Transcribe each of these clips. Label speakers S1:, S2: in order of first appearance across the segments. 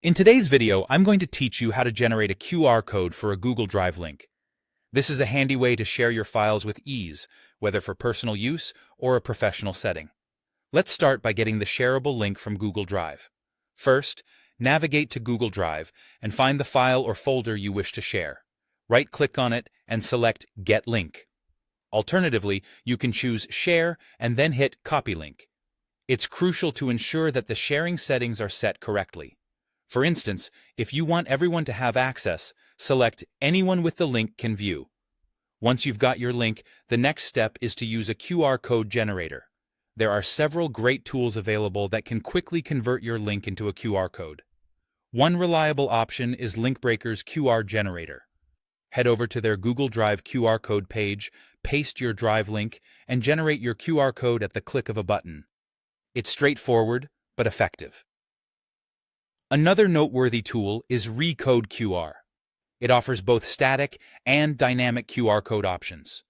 S1: In today's video, I'm going to teach you how to generate a QR code for a Google Drive link. This is a handy way to share your files with ease, whether for personal use or a professional setting. Let's start by getting the shareable link from Google Drive. First, navigate to Google Drive and find the file or folder you wish to share. Right-click on it and select Get Link. Alternatively, you can choose Share and then hit Copy Link. It's crucial to ensure that the sharing settings are set correctly. For instance, if you want everyone to have access, select Anyone with the link can view. Once you've got your link, the next step is to use a QR code generator. There are several great tools available that can quickly convert your link into a QR code. One reliable option is Linkbreaker's QR generator. Head over to their Google Drive QR code page, paste your Drive link, and generate your QR code at the click of a button. It's straightforward, but effective. Another noteworthy tool is Recode QR. It offers both static and dynamic QR code options.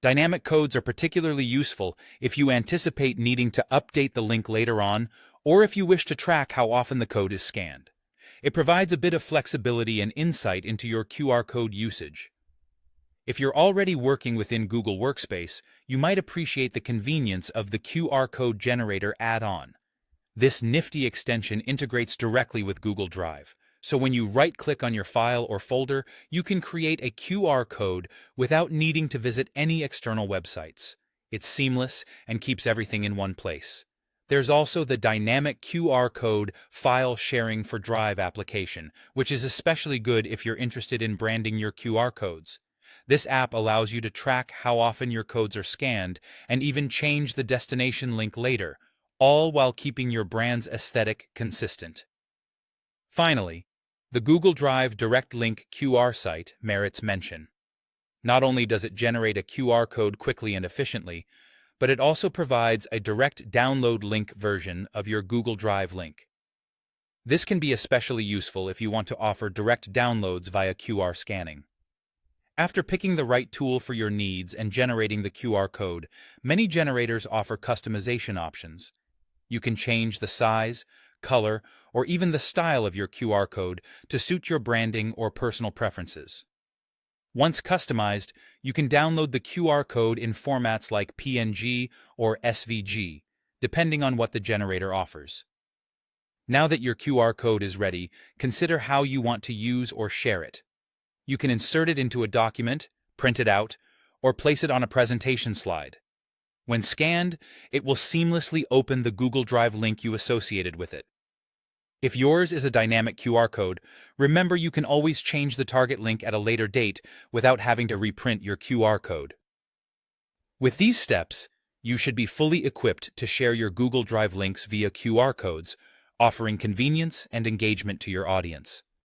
S1: Dynamic codes are particularly useful if you anticipate needing to update the link later on or if you wish to track how often the code is scanned. It provides a bit of flexibility and insight into your QR code usage. If you're already working within Google Workspace, you might appreciate the convenience of the QR code generator add-on. This nifty extension integrates directly with Google Drive, so when you right-click on your file or folder, you can create a QR code without needing to visit any external websites. It's seamless and keeps everything in one place. There's also the dynamic QR code file sharing for Drive application, which is especially good if you're interested in branding your QR codes. This app allows you to track how often your codes are scanned and even change the destination link later, all while keeping your brand's aesthetic consistent. Finally, the Google Drive Direct Link QR site merits mention. Not only does it generate a QR code quickly and efficiently, but it also provides a direct download link version of your Google Drive link. This can be especially useful if you want to offer direct downloads via QR scanning. After picking the right tool for your needs and generating the QR code, many generators offer customization options. You can change the size, color, or even the style of your QR code to suit your branding or personal preferences. Once customized, you can download the QR code in formats like PNG or SVG, depending on what the generator offers. Now that your QR code is ready, consider how you want to use or share it. You can insert it into a document, print it out, or place it on a presentation slide. When scanned, it will seamlessly open the Google Drive link you associated with it. If yours is a dynamic QR code, remember you can always change the target link at a later date without having to reprint your QR code. With these steps, you should be fully equipped to share your Google Drive links via QR codes, offering convenience and engagement to your audience.